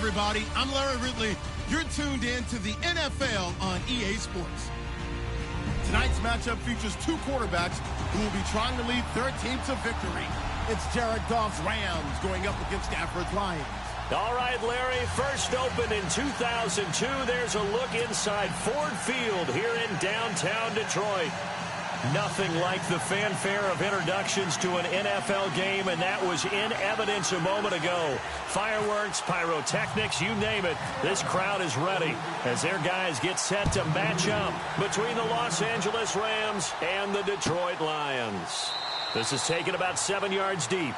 everybody. I'm Larry Ridley. You're tuned in to the NFL on EA Sports. Tonight's matchup features two quarterbacks who will be trying to lead their team to victory. It's Jared Goff's Rams going up against Stafford's Lions. All right, Larry, first opened in 2002. There's a look inside Ford Field here in downtown Detroit. Nothing like the fanfare of introductions to an NFL game, and that was in evidence a moment ago. Fireworks, pyrotechnics, you name it. This crowd is ready as their guys get set to match up between the Los Angeles Rams and the Detroit Lions. This is taken about 7 yards deep.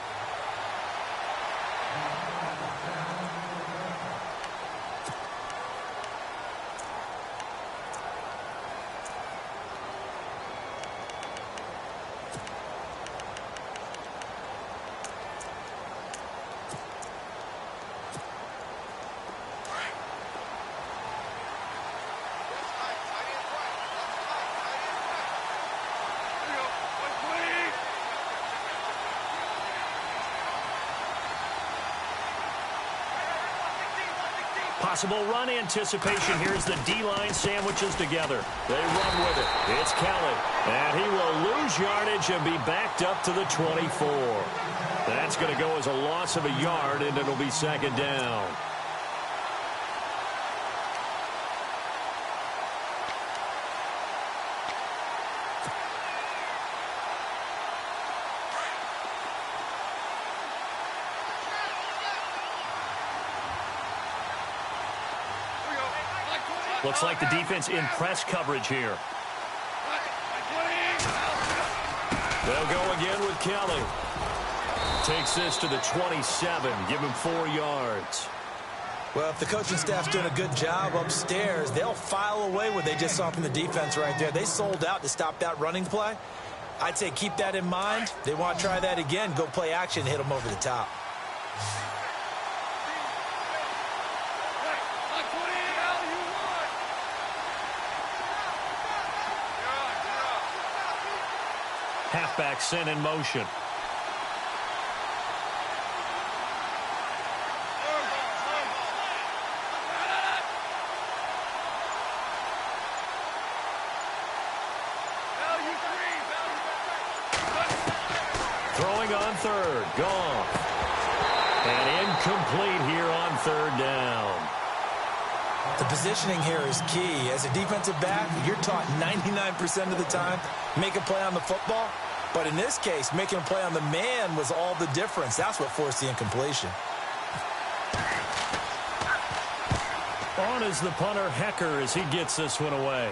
Possible run anticipation. Here's the D-line sandwiches together. They run with it. It's Kelly. And he will lose yardage and be backed up to the 24. That's going to go as a loss of a yard, and it'll be second down. Looks like the defense in press coverage here. They'll go again with Kelly. Takes this to the 27. Give him 4 yards. Well, if the coaching staff's doing a good job upstairs, they'll file away what they just saw from the defense right there. They sold out to stop that running play. I'd say keep that in mind. They want to try that again. Go play action, hit them over the top. Halfback sent in motion. Throwing on third. Gone. And incomplete here on third down. The positioning here is key. As a defensive back, you're taught 99% of the time, make a play on the football. But in this case, making a play on the man was all the difference. That's what forced the incompletion. On is the punter, Hecker, as he gets this one away.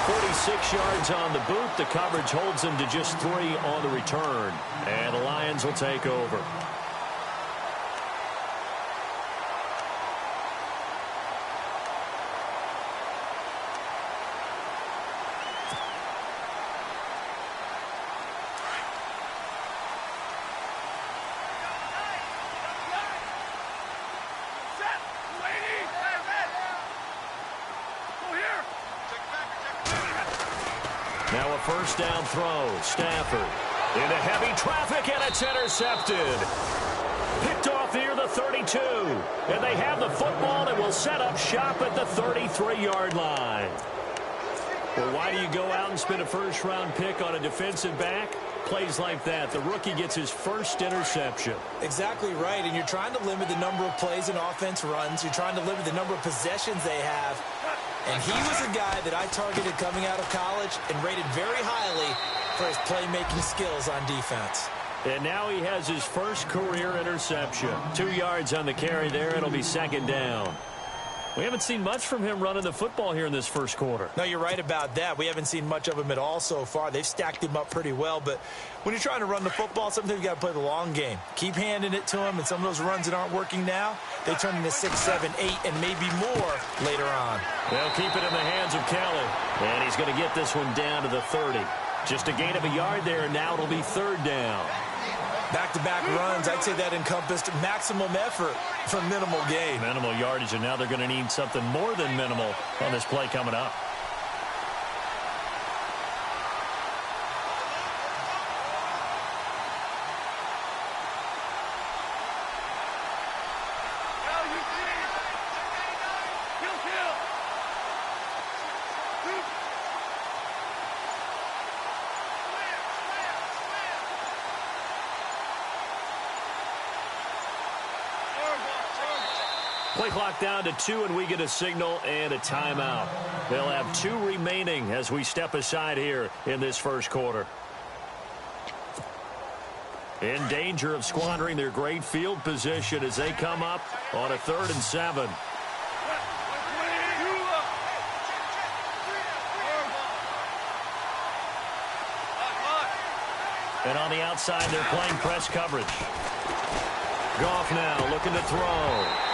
46 yards on the boot. The coverage holds him to just 3 on the return. And the Lions will take over. Now a first down throw. Stafford into heavy traffic, and it's intercepted. Picked off near the 32. And they have the football and will set up shop at the 33-yard line. Well, why do you go out and spend a first-round pick on a defensive back? Plays like that. The rookie gets his first interception. Exactly right, and you're trying to limit the number of plays an offense runs. You're trying to limit the number of possessions they have. And he was a guy that I targeted coming out of college and rated very highly for his playmaking skills on defense. And now he has his first career interception. 2 yards on the carry there. It'll be second down. We haven't seen much from him running the football here in this first quarter. No, you're right about that. We haven't seen much of him at all so far. They've stacked him up pretty well. But when you're trying to run the football, sometimes you got to play the long game. Keep handing it to him, and some of those runs that aren't working now, they turn into 6, 7, 8, and maybe more later on. They'll keep it in the hands of Kelly. And he's going to get this one down to the 30. Just a gain of a yard there, and now it'll be third down. Back-to-back runs, I'd say that encompassed maximum effort for minimal gain. Minimal yardage, and now they're going to need something more than minimal on this play coming up. Play clock down to 2, and we get a signal and a timeout. They'll have 2 remaining as we step aside here in this first quarter. In danger of squandering their great field position as they come up on a 3rd and 7. And on the outside, they're playing press coverage. Goff now looking to throw.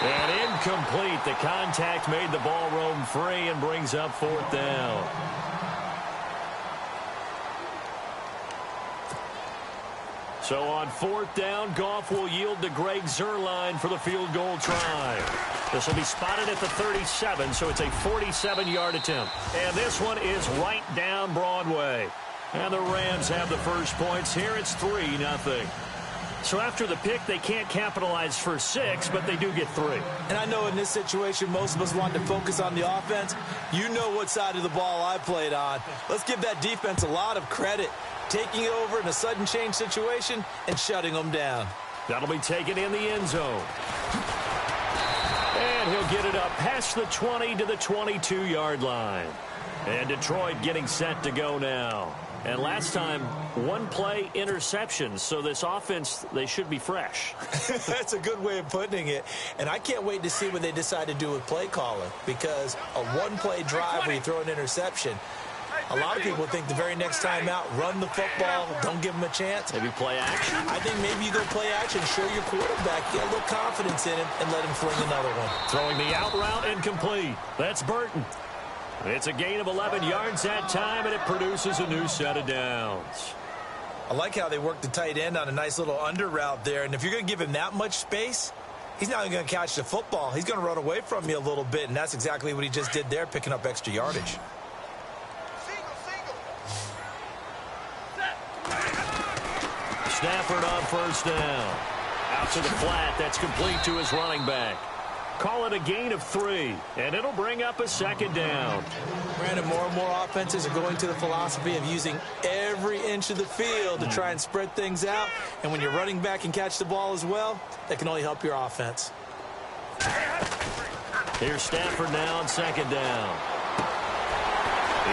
And incomplete. The contact made the ball roam free and brings up 4th down. So on 4th down, Goff will yield to Greg Zuerlein for the field goal try. This will be spotted at the 37, so it's a 47-yard attempt. And this one is right down Broadway. And the Rams have the first points here. It's 3-0. So after the pick, they can't capitalize for 6, but they do get 3. And I know in this situation, most of us want to focus on the offense. You know what side of the ball I played on. Let's give that defense a lot of credit, taking it over in a sudden change situation and shutting them down. That'll be taken in the end zone. And he'll get it up past the 20 to the 22-yard line. And Detroit getting set to go now. And last time, 1-play interceptions. So this offense, they should be fresh. That's a good way of putting it. And I can't wait to see what they decide to do with play calling. Because a 1-play drive where you throw an interception, a lot of people think the very next time out, run the football, don't give them a chance. Maybe play action? I think maybe you go play action, show your quarterback, get a little confidence in him, and let him fling another one. Throwing the out route incomplete. That's Burton. It's a gain of 11 yards that time, and it produces a new set of downs. I like how they work the tight end on a nice little under route there. And if you're going to give him that much space, he's not even going to catch the football. He's going to run away from you a little bit, and that's exactly what he just did there, picking up extra yardage. Stafford on 1st down. Out to the flat. That's complete to his running back. Call it a gain of 3, and it'll bring up a 2nd down. Brandon, more and more offenses are going to the philosophy of using every inch of the field to try and spread things out. And when you're running back and catch the ball as well, that can only help your offense. Here's Stafford now on 2nd down.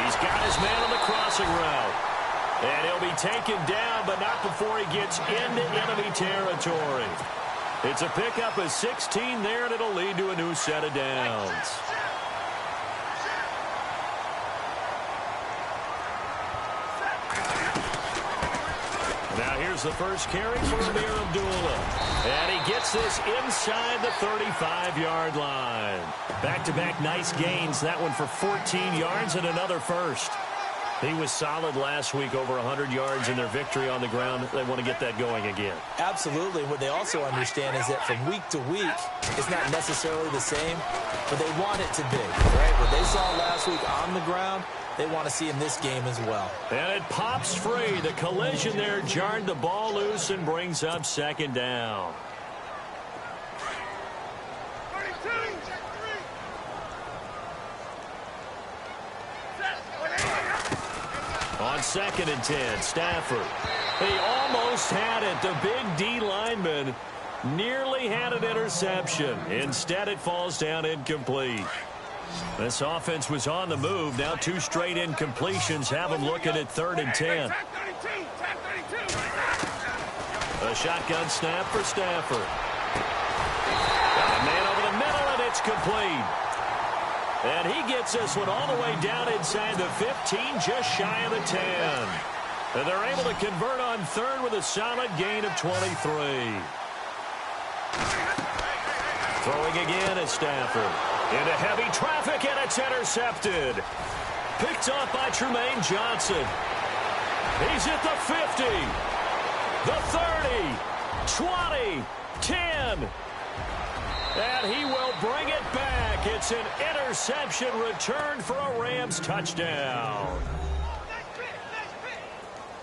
He's got his man on the crossing route. And he'll be taken down, but not before he gets into enemy territory. It's a pickup of 16 there, and it'll lead to a new set of downs. Now here's the first carry for Amir Abdullah. And he gets this inside the 35-yard line. Back-to-back nice gains. That one for 14 yards and another first. He was solid last week, over 100 yards in their victory on the ground. They want to get that going again. Absolutely. What they also understand is that from week to week, it's not necessarily the same, but they want it to be, right? What they saw last week on the ground, they want to see in this game as well. And it pops free. The collision there jarred the ball loose and brings up 2nd down. On 2nd and 10, Stafford. He almost had it. The big D lineman nearly had an interception. Instead, it falls down incomplete. This offense was on the move. Now 2 straight incompletions have them looking at 3rd and 10. A shotgun snap for Stafford. Got a man over the middle, and it's complete. And he gets this one all the way down inside the 15, just shy of the 10. And they're able to convert on 3rd with a solid gain of 23. Throwing again is Stafford. Into heavy traffic, and it's intercepted. Picked off by Trumaine Johnson. He's at the 50, the 30, 20, 10. And he will bring it back. It's an interception return for a Rams touchdown.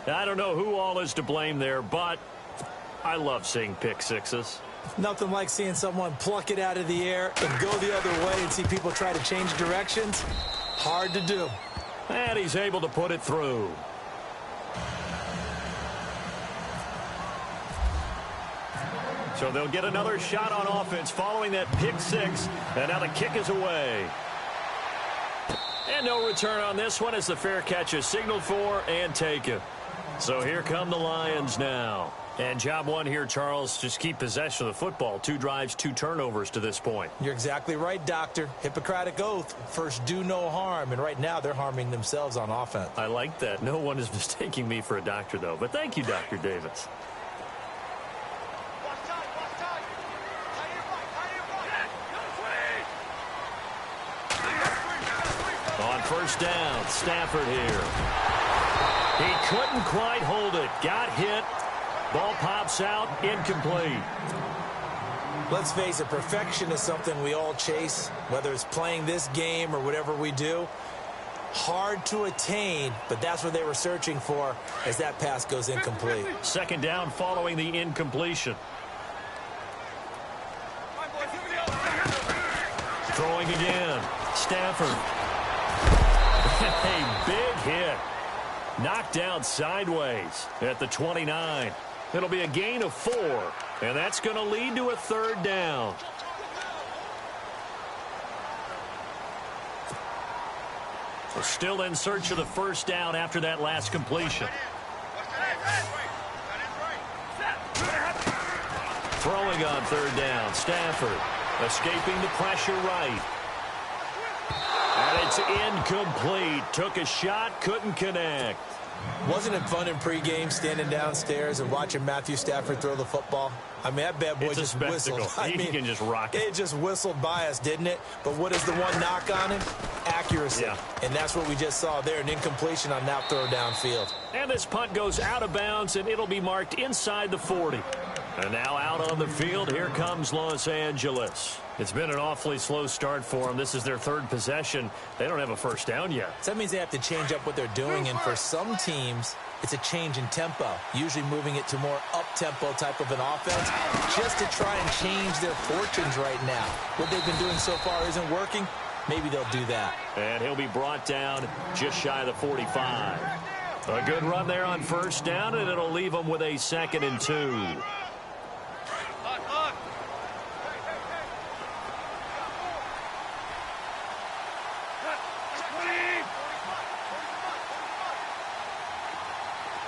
I don't know who all is to blame there, but I love seeing pick sixes. Nothing like seeing someone pluck it out of the air and go the other way and see people try to change directions. Hard to do. And he's able to put it through. So they'll get another shot on offense following that pick six. And now the kick is away. And no return on this one as the fair catch is signaled for and taken. So here come the Lions now. And job one here, Charles, just keep possession of the football. 2 drives, 2 turnovers to this point. You're exactly right, Doctor. Hippocratic oath. First, do no harm. And right now, they're harming themselves on offense. I like that. No one is mistaking me for a doctor, though. But thank you, Dr. Davis. On first down, Stafford here. He couldn't quite hold it. Got hit. Ball pops out, incomplete. Let's face it, perfection is something we all chase, whether it's playing this game or whatever we do. Hard to attain, but that's what they were searching for as that pass goes incomplete. Second down following the incompletion. Throwing again. Stafford. A big hit. Knocked down sideways at the 29. It'll be a gain of 4, and that's going to lead to a third down. We're still in search of the first down after that last completion. Throwing on third down, Stafford escaping the pressure right. And it's incomplete. Took a shot, couldn't connect. Wasn't it fun in pregame standing downstairs and watching Matthew Stafford throw the football? I mean, that bad boy just whistled. He can just rock it. It just whistled by us, didn't it? But what is the one knock on him? Accuracy. Yeah. And that's what we just saw there, an incompletion on that throw downfield. And this punt goes out of bounds, and it'll be marked inside the 40. And now out on the field, here comes Los Angeles. It's been an awfully slow start for them. This is their third possession. They don't have a first down yet. So that means they have to change up what they're doing, and for some teams, it's a change in tempo, usually moving it to more up-tempo type of an offense just to try and change their fortunes right now. What they've been doing so far isn't working. Maybe they'll do that. And he'll be brought down just shy of the 45. A good run there on first down, and it'll leave them with a 2nd and 2.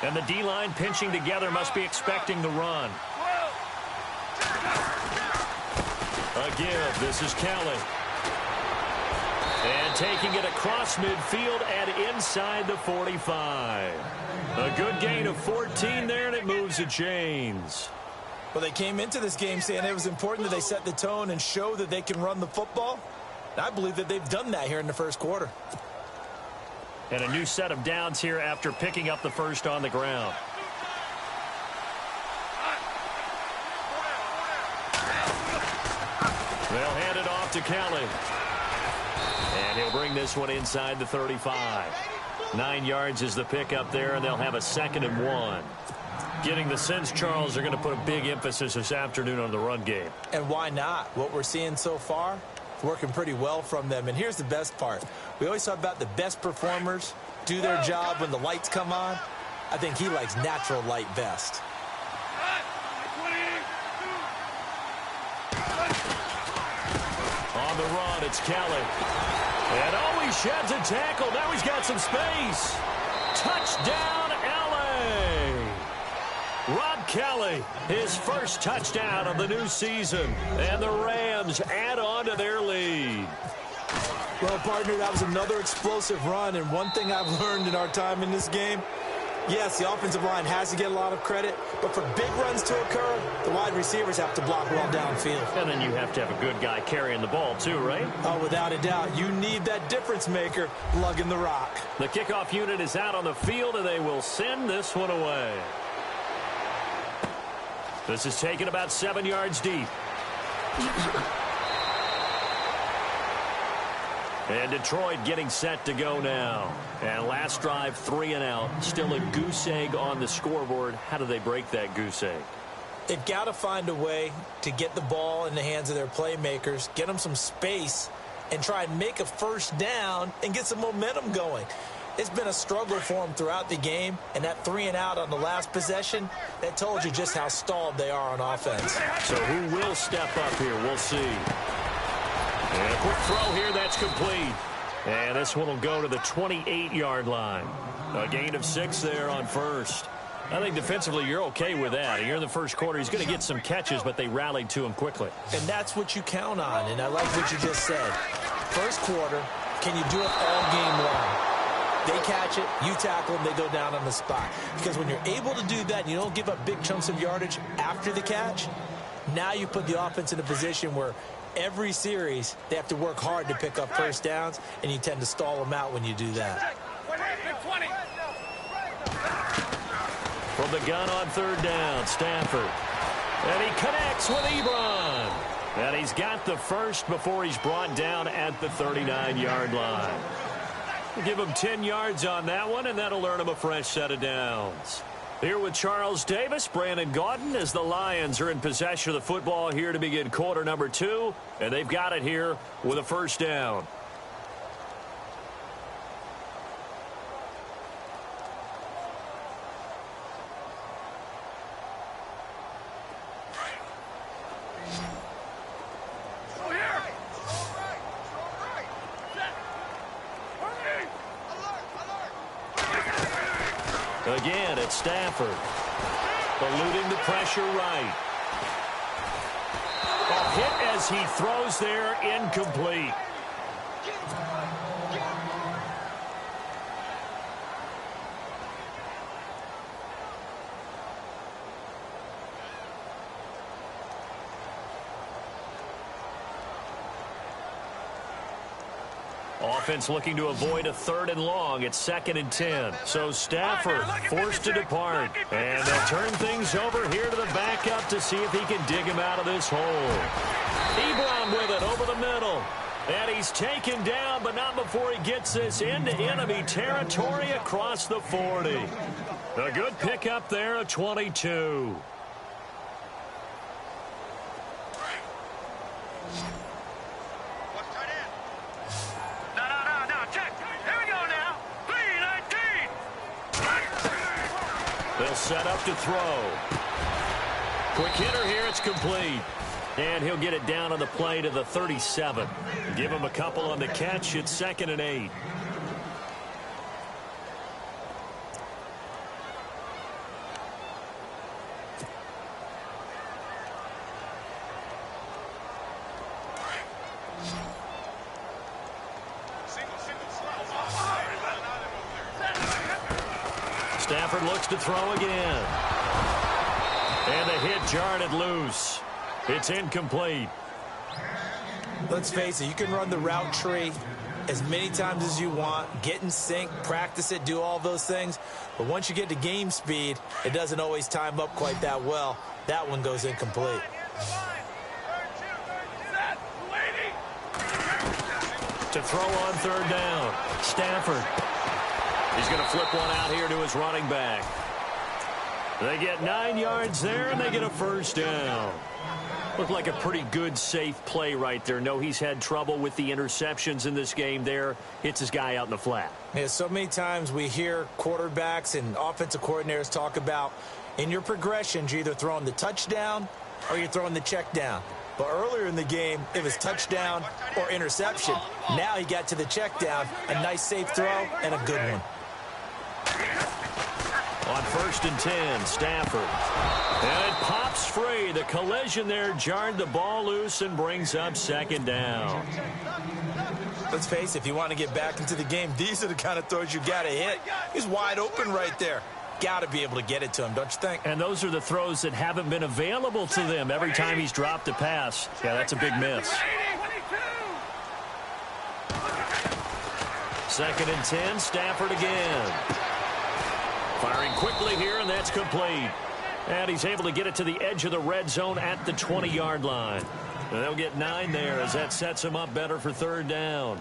And the D-line pinching together must be expecting the run. A give. This is Kelly. And taking it across midfield and inside the 45. A good gain of 14 there, and it moves the chains. Well, they came into this game saying it was important that they set the tone and show that they can run the football. And I believe that they've done that here in the first quarter. And a new set of downs here after picking up the first on the ground. They'll hand it off to Kelly. And he'll bring this one inside the 35. 9 yards is the pickup there, and they'll have a 2nd and 1. Getting the sense, Charles, they're going to put a big emphasis this afternoon on the run game. And why not? What we're seeing so far, working pretty well from them. And here's the best part. We always talk about the best performers do their job when the lights come on. I think he likes natural light best. On the run, it's Kelly. And oh, he sheds a tackle. Now he's got some space. Touchdown, L.A. Rob Kelly, his first touchdown of the new season. And the Rams add on to their lead. Well, partner, that was another explosive run. And one thing I've learned in our time in this game, yes, the offensive line has to get a lot of credit, but for big runs to occur, the wide receivers have to block well downfield. And then you have to have a good guy carrying the ball too, right? Oh, without a doubt. You need that difference maker lugging the rock. The kickoff unit is out on the field, and they will send this one away. This is taken about 7 yards deep. And Detroit getting set to go now. And last drive, 3 and out. Still a goose egg on the scoreboard. How do they break that goose egg? They've got to find a way to get the ball in the hands of their playmakers, get them some space, and try and make a first down and get some momentum going. It's been a struggle for them throughout the game, and that 3-and-out on the last possession, that told you just how stalled they are on offense. So who will step up here? We'll see. And a quick throw here, that's complete. And this one will go to the 28-yard line. A gain of 6 there on first. I think defensively you're okay with that. Here in the first quarter, he's going to get some catches, but they rallied to him quickly. And that's what you count on, and I like what you just said. First quarter, can you do it all game long? They catch it, you tackle them, they go down on the spot. Because when you're able to do that and you don't give up big chunks of yardage after the catch, now you put the offense in a position where every series they have to work hard to pick up first downs, and you tend to stall them out when you do that. From the gun on third down, Stafford. And he connects with Ebron. And he's got the first before he's brought down at the 39-yard line. We'll give him 10 yards on that one, and that'll earn him a fresh set of downs. Here with Charles Davis, Brandon Gaudin, as the Lions are in possession of the football here to begin quarter number 2, and they've got it here with a first down. Again, it's Stafford. Eluding the pressure right. A hit as he throws there, incomplete. Offense looking to avoid a 3rd and long. It's 2nd and 10. So Stafford forced to depart. And they'll turn things over here to the backup to see if he can dig him out of this hole. Ebron with it over the middle. And he's taken down, but not before he gets this into enemy territory across the 40. A good pickup there at 22. They'll set up to throw. Quick hitter here, it's complete. And he'll get it down on the play to the 37. Give him a couple on the catch. It's 2nd and 8. Stafford looks to throw again. And the hit jarred it loose. It's incomplete. Let's face it, you can run the route tree as many times as you want, get in sync, practice it, do all those things. But once you get to game speed, it doesn't always time up quite that well. That one goes incomplete. To throw on 3rd down, Stafford. He's going to flip one out here to his running back. They get 9 yards there, and they get a first down. Looked like a pretty good, safe play right there. No, he's had trouble with the interceptions in this game there. Hits his guy out in the flat. Yeah, so many times we hear quarterbacks and offensive coordinators talk about in your progressions, you're either throwing the touchdown or you're throwing the check down. But earlier in the game, it was touchdown or interception. Now he got to the check down, a nice safe throw, and a good one. On 1st and 10, Stafford. And it pops free. The collision there jarred the ball loose and brings up 2nd down. Let's face it, if you want to get back into the game, these are the kind of throws you got to hit. He's wide open right there. Got to be able to get it to him, don't you think? And those are the throws that haven't been available to them every time he's dropped a pass. Yeah, that's a big miss. 2nd and 10, Stafford again. Firing quickly here, and that's complete. And he's able to get it to the edge of the red zone at the 20-yard line. And they'll get 9 there as that sets him up better for 3rd down.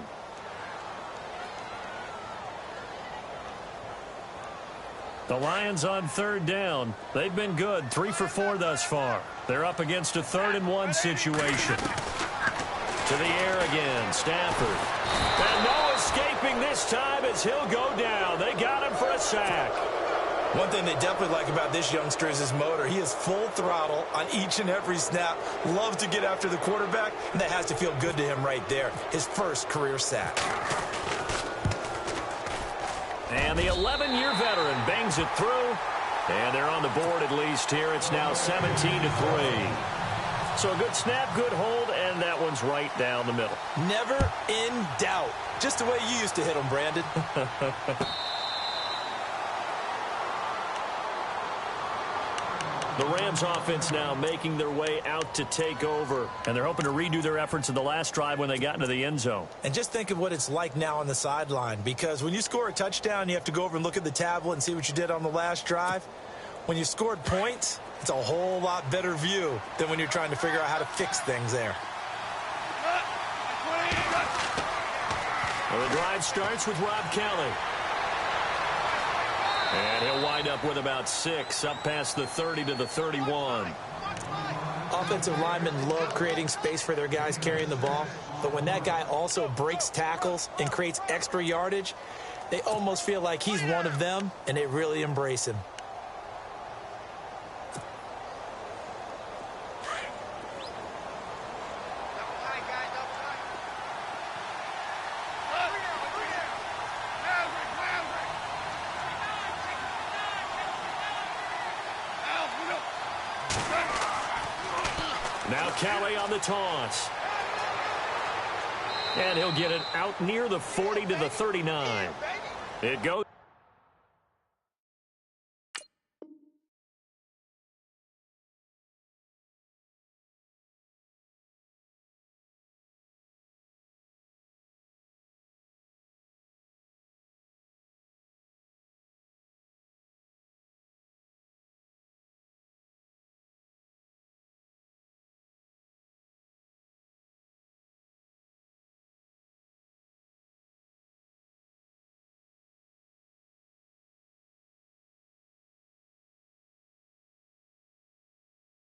The Lions on 3rd down. They've been good, 3 for 4 thus far. They're up against a 3rd and 1 situation. To the air again, Stafford. And no escaping this time as he'll go down. They got him for a sack. One thing they definitely like about this youngster is his motor. He is full throttle on each and every snap. Loves to get after the quarterback, and that has to feel good to him right there. His first career sack. And the 11-year veteran bangs it through. And they're on the board at least here. It's now 17-3. So a good snap, good hold, and that one's right down the middle. Never in doubt. Just the way you used to hit them, Brandon. The Rams offense now making their way out to take over. And they're hoping to redo their efforts in the last drive when they got into the end zone. And just think of what it's like now on the sideline. Because when you score a touchdown, you have to go over and look at the tablet and see what you did on the last drive. When you scored points, it's a whole lot better view than when you're trying to figure out how to fix things there. Well, the drive starts with Rob Kelly. And he'll wind up with about 6, up past the 30 to the 31. Offensive linemen love creating space for their guys carrying the ball. But when that guy also breaks tackles and creates extra yardage, they almost feel like he's one of them, and they really embrace him. Now Kelly on the toss. And he'll get it out near the 40 to the 39. It goes.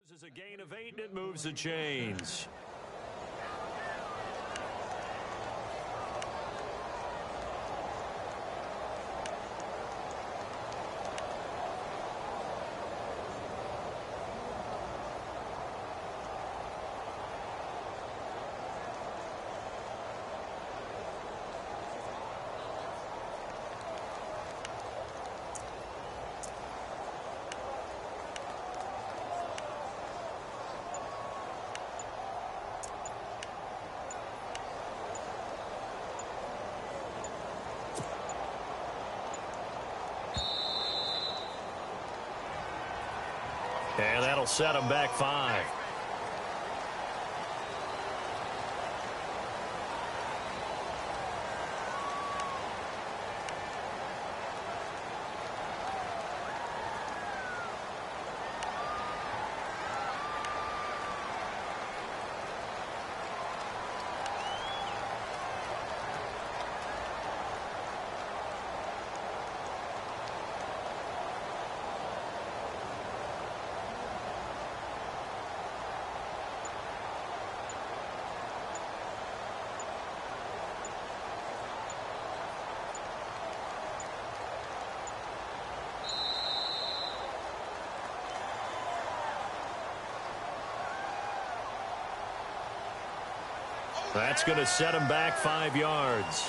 This is a gain of 8, and it moves the chains. And that'll set them back 5. That's going to set him back 5 yards.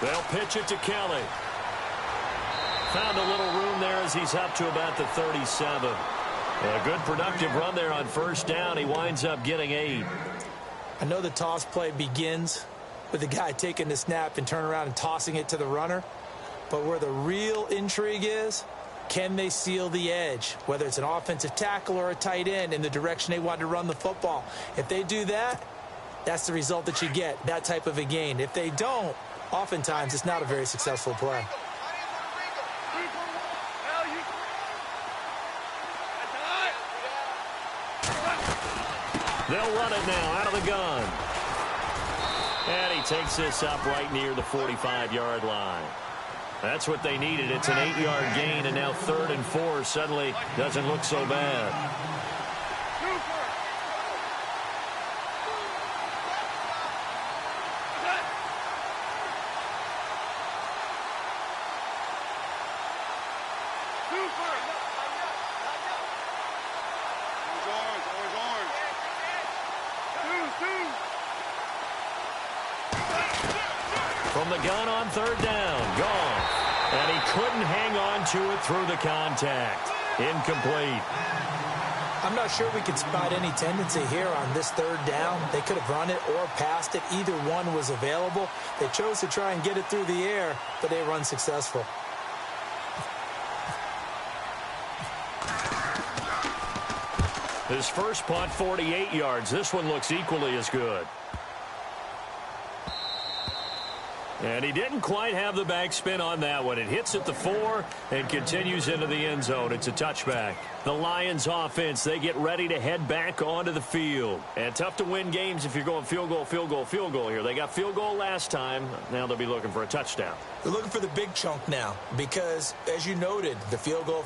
They'll pitch it to Kelly. Found a little room there as he's up to about the 37. A good productive run there on first down. He winds up getting 8. I know the toss play begins with the guy taking the snap and turning around and tossing it to the runner. But where the real intrigue is, can they seal the edge, whether it's an offensive tackle or a tight end, in the direction they want to run the football? If they do that, that's the result that you get, that type of a gain. If they don't, oftentimes it's not a very successful play. They'll run it now out of the gun. And he takes this up right near the 45-yard line. That's what they needed. It's an 8-yard gain, and now 3rd and 4 suddenly doesn't look so bad. From the gun on 3rd down, gone. And he couldn't hang on to it through the contact. Incomplete. I'm not sure we could spot any tendency here on this 3rd down. They could have run it or passed it. Either one was available. They chose to try and get it through the air, but they were unsuccessful. His first punt, 48 yards. This one looks equally as good. And he didn't quite have the backspin on that one. It hits at the 4 and continues into the end zone. It's a touchback. The Lions offense, they get ready to head back onto the field. And tough to win games if you're going field goal, field goal, field goal here. They got field goal last time. Now they'll be looking for a touchdown. They're looking for the big chunk now because, as you noted, the field goal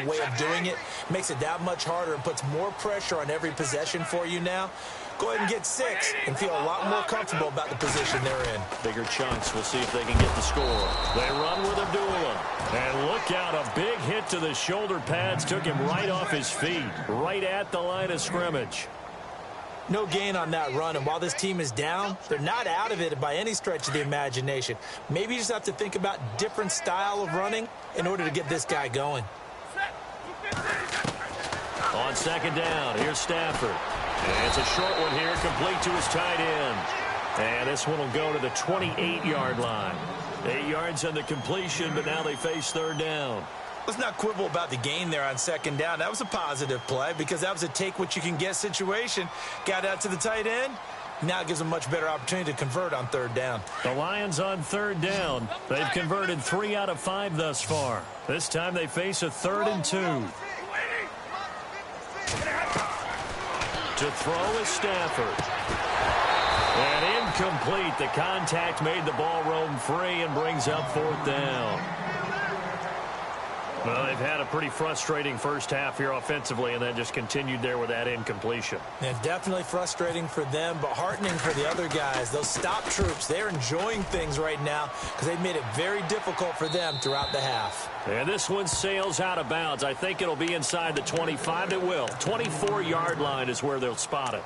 way of doing it makes it that much harder and puts more pressure on every possession for you now. Go ahead and get 6 and feel a lot more comfortable about the position they're in. Bigger chunks. We'll see if they can get the score. They run with Abdullah. And look out, a big hit to the shoulder pads took him right off his feet, right at the line of scrimmage. No gain on that run, and while this team is down, they're not out of it by any stretch of the imagination. Maybe you just have to think about different style of running in order to get this guy going. On 2nd down, here's Stafford. And it's a short one here, complete to his tight end. And this one will go to the 28-yard line. 8 yards on the completion, but now they face 3rd down. Let's not quibble about the gain there on 2nd down. That was a positive play because that was a take-what-you-can-get situation. Got out to the tight end. Now it gives them a much better opportunity to convert on 3rd down. The Lions on 3rd down. They've converted 3 out of 5 thus far. This time they face a 3rd and 2. To throw is Stafford. And incomplete. The contact made the ball roam free and brings up 4th down. Well, they've had a pretty frustrating first half here offensively, and then just continued there with that incompletion. Yeah, definitely frustrating for them, but heartening for the other guys. Those stop troops, they're enjoying things right now because they've made it very difficult for them throughout the half. And this one sails out of bounds. I think it'll be inside the 25. It will. 24-yard line is where they'll spot it.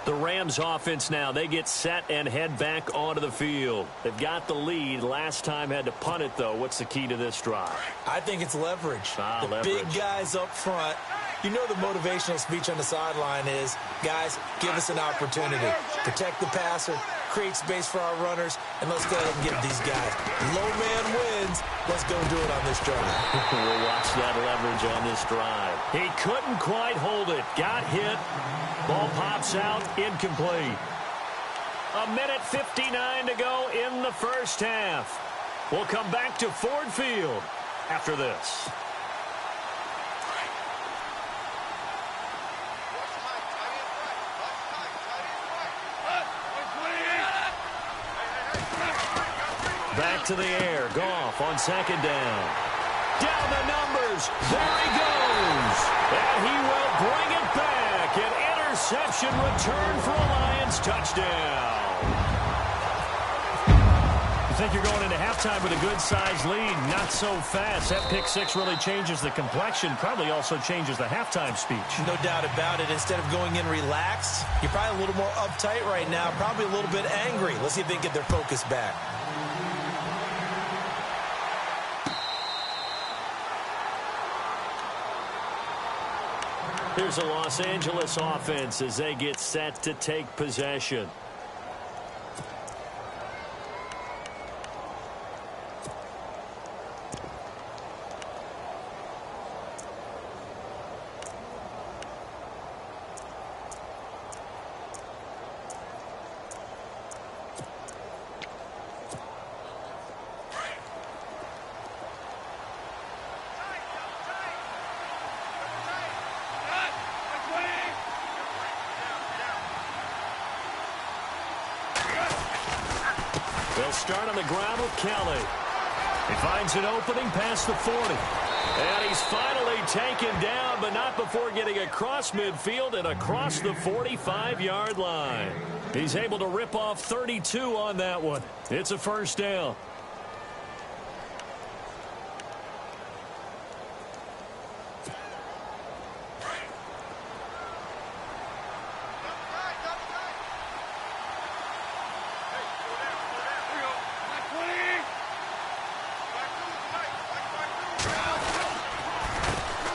The Rams offense now, they get set and head back onto the field. They've got the lead. Last time had to punt it, though. What's the key to this drive? I think it's leverage. The leverage. Big guys up front. You know the motivational speech on the sideline is, guys, give us an opportunity. Protect the passer, create space for our runners, and let's go ahead and get these guys. Low man wins. Let's go do it on this drive. We'll watch that leverage on this drive. He couldn't quite hold it. Got hit. Ball pops out, incomplete. 1:59 to go in the first half. We'll come back to Ford Field after this. Back to the air. Goff on 2nd down. Down the numbers. There he goes. And he will bring it back. An interception return for a Lions touchdown. You think you're going into halftime with a good-sized lead. Not so fast. That pick 6 really changes the complexion. Probably also changes the halftime speech. No doubt about it. Instead of going in relaxed, you're probably a little more uptight right now. Probably a little bit angry. Let's see if they can get their focus back. Here's the Los Angeles offense as they get set to take possession. They'll start on the ground with Kelly. He finds an opening past the 40. And he's finally taken down, but not before getting across midfield and across the 45-yard line. He's able to rip off 32 on that one. It's a first down.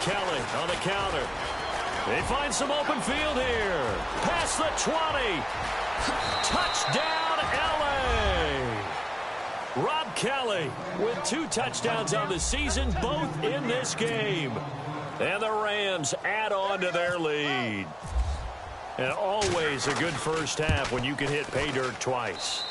Kelly on the counter. They find some open field here. Past the 20. Touchdown, L.A. Rob Kelly with 2 touchdowns on the season, both in this game. And the Rams add on to their lead. And always a good first half when you can hit pay dirt twice.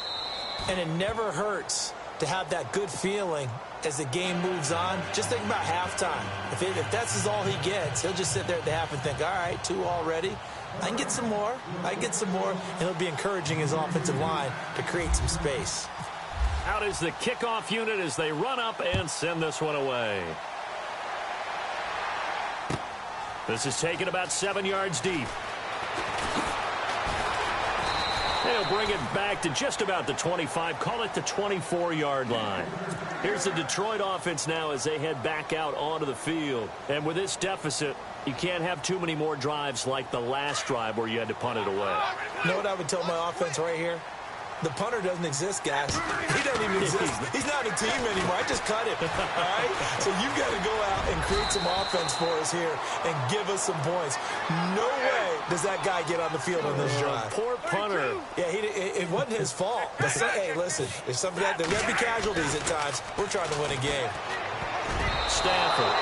And it never hurts to have that good feeling as the game moves on. Just think about halftime. If that's all he gets, he'll just sit there at the half and think, all right, 2 already. I can get some more. I can get some more. And he'll be encouraging his offensive line to create some space. Out is the kickoff unit as they run up and send this one away. This is taken about 7 yards deep. They'll bring it back to just about the 25, call it the 24-yard line. Here's the Detroit offense now as they head back out onto the field. And with this deficit, you can't have too many more drives like the last drive where you had to punt it away. You know what I would tell my offense right here? The punter doesn't exist, guys. He doesn't even exist. He's not a team anymore. I just cut him, all right? So you've got to go out and create some offense for us here and give us some points. No way does that guy get on the field on this drive. Poor punter. Yeah, it wasn't his fault. But hey, listen, there's some of that. There's going to be casualties at times. We're trying to win a game. Stafford.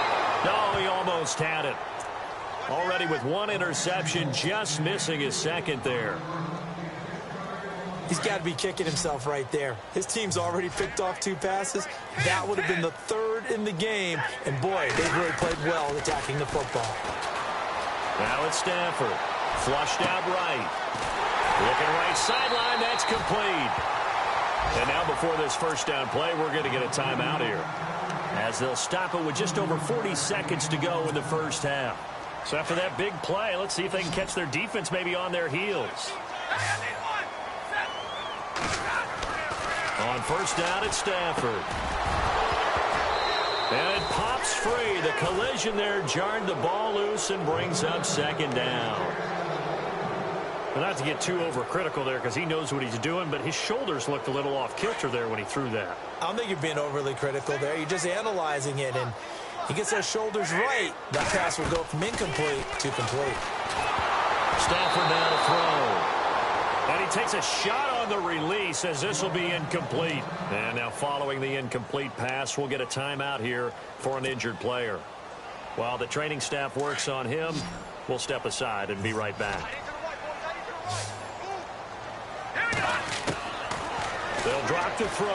No, he almost had it. Already with 1 interception, just missing his second there. He's got to be kicking himself right there. His team's already picked off 2 passes. That would have been the 3rd in the game. And, boy, they've really played well attacking the football. Now it's Stafford. Flushed out right. Looking right sideline. That's complete. And now before this first down play, we're going to get a timeout here, as they'll stop it with just over 40 seconds to go in the first half. So after that big play, let's see if they can catch their defense maybe on their heels. On first down, it's Stafford. And it pops free. The collision there jarred the ball loose and brings up second down. But not to get too overcritical there because he knows what he's doing, but his shoulders looked a little off kilter there when he threw that. I don't think you're being overly critical there. You're just analyzing it, and he gets those shoulders right. That pass will go from incomplete to complete. Stafford now to throw. And he takes a shot on the release as this will be incomplete. And now following the incomplete pass, we'll get a timeout here for an injured player. While the training staff works on him, we'll step aside and be right back. They'll drop to throw.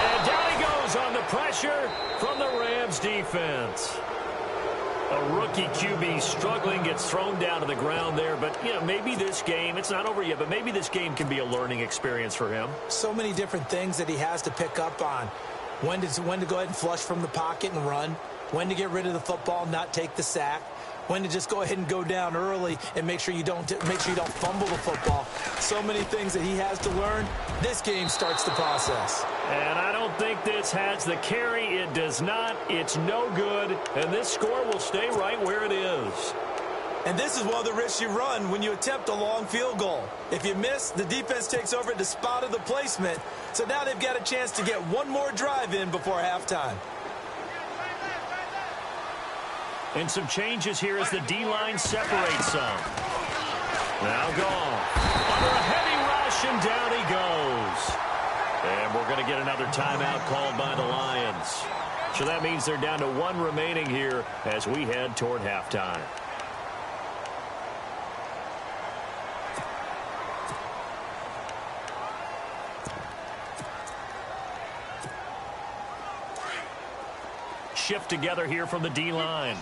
And down he goes on the pressure from the Rams defense. A rookie QB struggling, gets thrown down to the ground there. But, you know, maybe this game, it's not over yet, but maybe this game can be a learning experience for him. So many different things that he has to pick up on. When to go ahead and flush from the pocket and run. When to get rid of the football, not take the sack. When to just go ahead and go down early and make sure you don't fumble the football. So many things that he has to learn. This game starts the process. And I don't think this has the carry. It does not. It's no good. And this score will stay right where it is. And this is one of the risks you run when you attempt a long field goal. If you miss, the defense takes over at the spot of the placement. So now they've got a chance to get one more drive in before halftime. And some changes here as the D-line separates some. Now gone. Under a heavy rush, and down he goes. And we're going to get another timeout called by the Lions. So that means they're down to 1 remaining here as we head toward halftime. Shift together here from the D-line.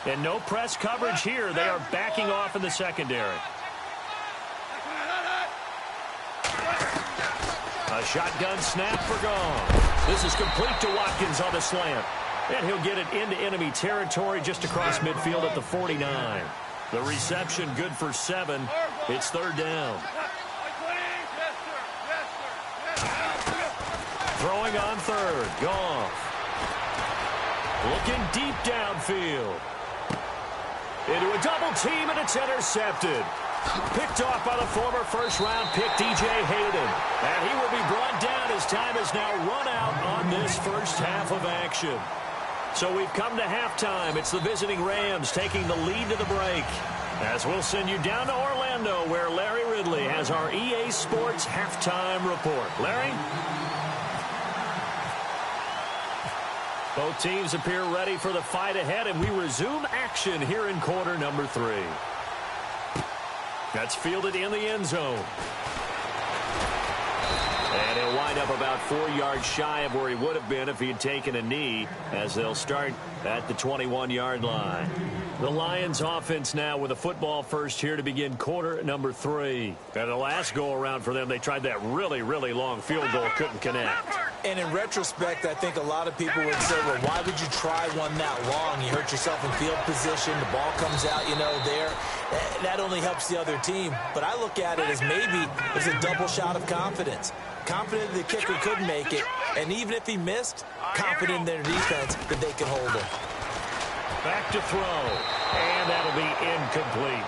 And no press coverage here. They are backing off in the secondary. A shotgun snap for gone. This is complete to Watkins on the slant. And he'll get it into enemy territory just across midfield at the 49. The reception good for 7. It's third down. Throwing on third. Goff. Looking deep downfield. Into a double team, and it's intercepted. Picked off by the former first-round pick, DJ Hayden. And he will be brought down as time has now run out on this first half of action. So we've come to halftime. It's the visiting Rams taking the lead to the break. As we'll send you down to Orlando, where Larry Ridley has our EA Sports halftime report. Larry? Both teams appear ready for the fight ahead, and we resume action here in quarter number 3. That's fielded in the end zone. And he'll wind up about 4 yards shy of where he would have been if he had taken a knee, as they'll start at the 21-yard line. The Lions offense now with a football first here to begin quarter number 3. And the last go-around for them, they tried that really, really long field goal, couldn't connect. And in retrospect, I think a lot of people would say, well, why would you try one that long? You hurt yourself in field position. The ball comes out, there. That only helps the other team. But I look at it as maybe it's a double shot of confidence. Confident the kicker could make it. And even if he missed, confident in their defense that they can hold him. Back to throw. And that'll be incomplete.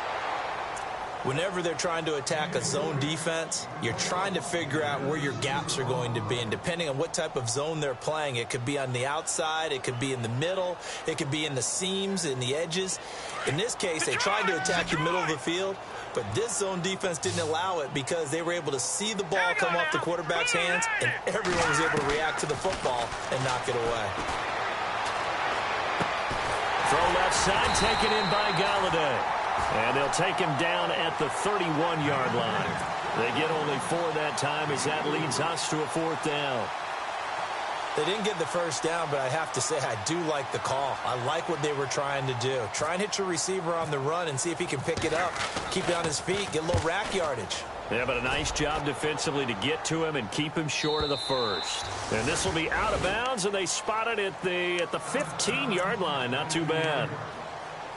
Whenever they're trying to attack a zone defense, you're trying to figure out where your gaps are going to be. And depending on what type of zone they're playing, it could be on the outside, it could be in the middle, it could be in the seams, in the edges. In this case, they tried to attack the middle of the field, but this zone defense didn't allow it because they were able to see the ball come off the quarterback's hands, and everyone was able to react to the football and knock it away. Throw left side, taken in by Galladay. And they'll take him down at the 31-yard line. They get only 4 that time as that leads us to a 4th down. They didn't get the first down, but I have to say I do like the call. I like what they were trying to do. Try and hit your receiver on the run and see if he can pick it up, keep it on his feet, get a little rack yardage. Yeah, but a nice job defensively to get to him and keep him short of the first. And this will be out of bounds, and they spot it at the 15-yard line. Not too bad.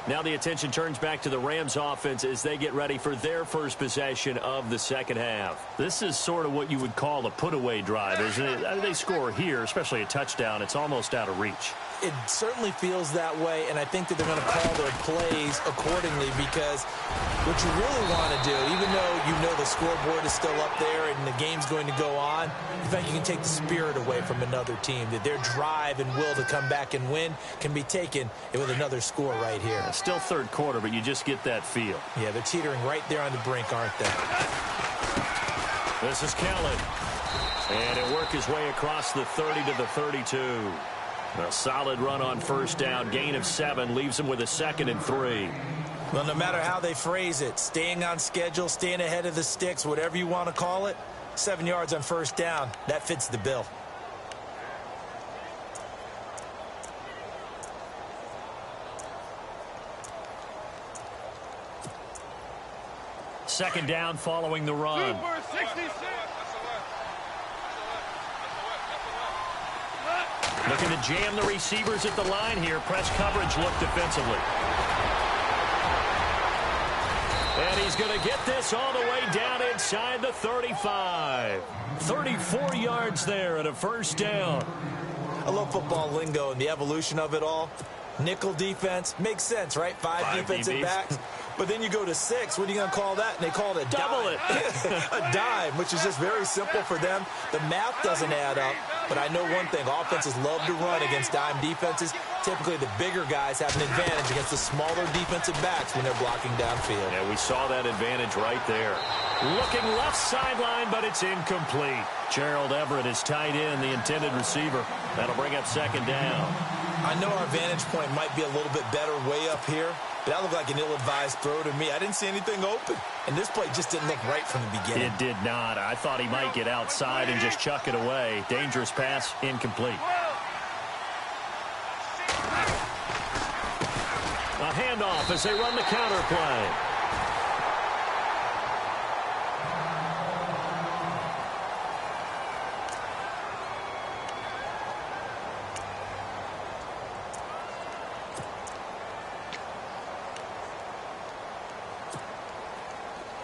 Now the attention turns back to the Rams offense as they get ready for their first possession of the second half. This is sort of what you would call a put-away drive, isn't it? They score here, especially a touchdown. It's almost out of reach. It certainly feels that way, and I think that they're going to call their plays accordingly because what you really want to do, even though the scoreboard is still up there and the game's going to go on, in fact, you can take the spirit away from another team, that their drive and will to come back and win can be taken with another score right here. It's still third quarter, but you just get that feel. Yeah, they're teetering right there on the brink, aren't they? This is Kellen. And he'll work his way across the 30 to the 32. A solid run on first down. Gain of 7 leaves him with a 2nd and 3. Well, no matter how they phrase it, staying on schedule, staying ahead of the sticks, whatever you want to call it, 7 yards on first down, that fits the bill. Second down following the run. Looking to jam the receivers at the line here. Press coverage look defensively. And he's going to get this all the way down inside the 35. 34 yards there and a first down. I love football lingo and the evolution of it all. Nickel defense makes sense, right? 5 defensive backs. But then you go to 6. What are you going to call that? And they call it a double it. A dime, which is just very simple for them. The math doesn't add up. But I know one thing. Offenses love to run against dime defenses. Typically, the bigger guys have an advantage against the smaller defensive backs when they're blocking downfield. Yeah, we saw that advantage right there. Looking left sideline, but it's incomplete. Gerald Everett is tight end, the intended receiver. That'll bring up second down. I know our vantage point might be a little bit better way up here, but that looked like an ill-advised throw to me. I didn't see anything open, and this play just didn't look right from the beginning. It did not. I thought he might get outside and just chuck it away. Dangerous pass, incomplete. A handoff as they run the counter play.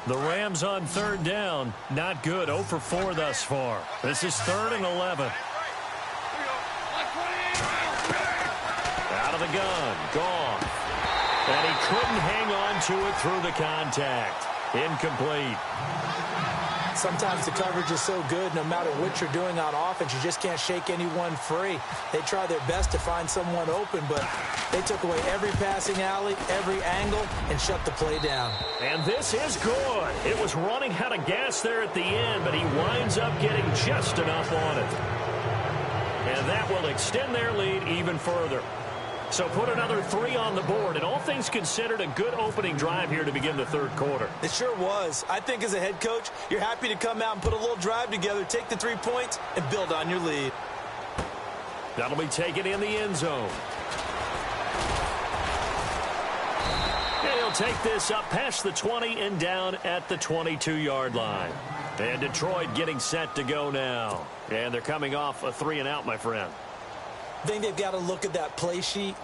The Rams on third down. Not good. 0 for 4 thus far. This is 3rd and 11. Out of the gun. Gone. And he couldn't hang on to it through the contact. Incomplete. Sometimes the coverage is so good, no matter what you're doing on offense, you just can't shake anyone free. They try their best to find someone open, but they took away every passing alley, every angle, and shut the play down. And this is good. It was running out of gas there at the end, but he winds up getting just enough on it. And that will extend their lead even further. So put another 3 on the board, and all things considered, a good opening drive here to begin the third quarter. It sure was. I think as a head coach, you're happy to come out and put a little drive together, take the 3 points, and build on your lead. That'll be taken in the end zone. And he'll take this up past the 20 and down at the 22-yard line. And Detroit getting set to go now. And they're coming off a 3-and-out, my friend. I think they've got to look at that play sheet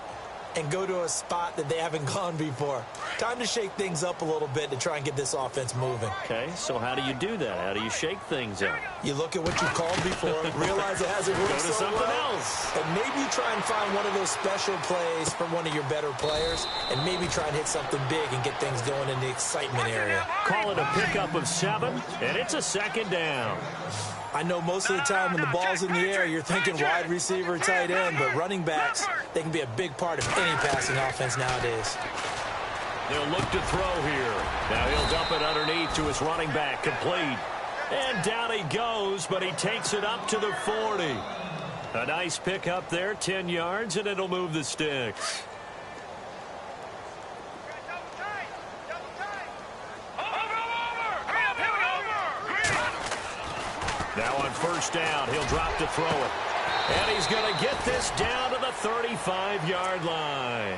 and go to a spot that they haven't gone before. Time to shake things up a little bit to try and get this offense moving. Okay, so how do you do that? How do you shake things up? You look at what you called before, realize it hasn't worked Go to something else. And maybe try and find one of those special plays from one of your better players, and maybe try and hit something big and get things going in the excitement area. Call it a pickup of 7, and it's a 2nd down. I know most of the time when the ball's in the air, you're thinking wide receiver, tight end, but running backs, they can be a big part of any passing offense nowadays. They'll look to throw here. Now he'll dump it underneath to his running back, complete. And down he goes, but he takes it up to the 40. A nice pickup there, 10 yards, and it'll move the sticks. Now on first down, he'll drop to throw it. And he's going to get this down to the 35-yard line.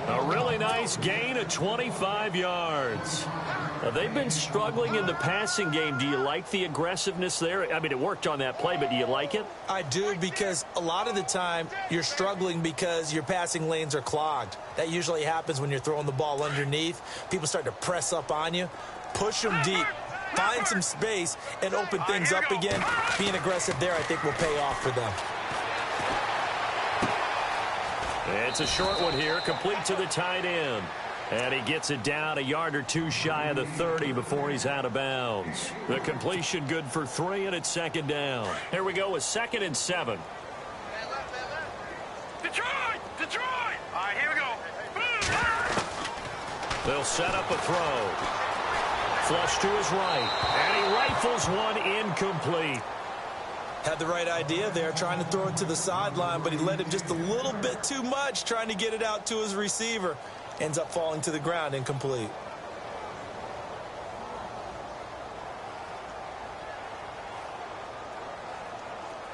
A really nice gain of 25 yards. Now, they've been struggling in the passing game. Do you like the aggressiveness there? I mean, it worked on that play, but do you like it? I do, because a lot of the time you're struggling because your passing lanes are clogged. That usually happens when you're throwing the ball underneath. People start to press up on you. Push them deep. Find some space and open things up again. Being aggressive there, I think, will pay off for them. It's a short one here, complete to the tight end. And he gets it down a yard or 2 shy of the 30 before he's out of bounds. The completion good for 3, and it's 2nd down. Here we go with 2nd and 7. Detroit! Detroit! All right, here we go. They'll set up a throw. Flush to his right, and he rifles one incomplete. Had the right idea there, trying to throw it to the sideline, but he led him just a little bit too much, trying to get it out to his receiver. Ends up falling to the ground, incomplete.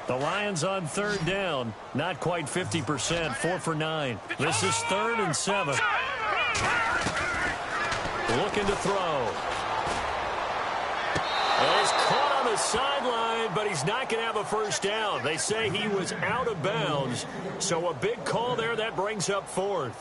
The Lions on third down, not quite 50%, 4 for 9. This is 3rd and 7. Looking to throw. And he's caught on the sideline, but he's not going to have a first down. They say he was out of bounds, so a big call there that brings up 4th.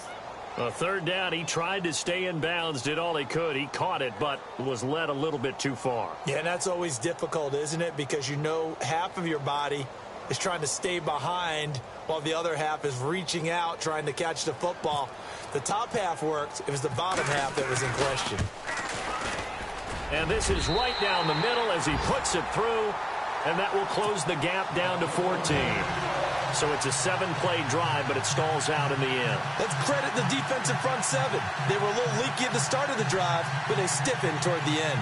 A 3rd down, he tried to stay in bounds, did all he could. He caught it, but was led a little bit too far. Yeah, and that's always difficult, isn't it? Because you know half of your body is trying to stay behind while the other half is reaching out, trying to catch the football. The top half worked. It was the bottom half that was in question. And this is right down the middle as he puts it through, and that will close the gap down to 14. So it's a 7-play drive, but it stalls out in the end. Let's credit the defensive front 7. They were a little leaky at the start of the drive, but they stiffened toward the end.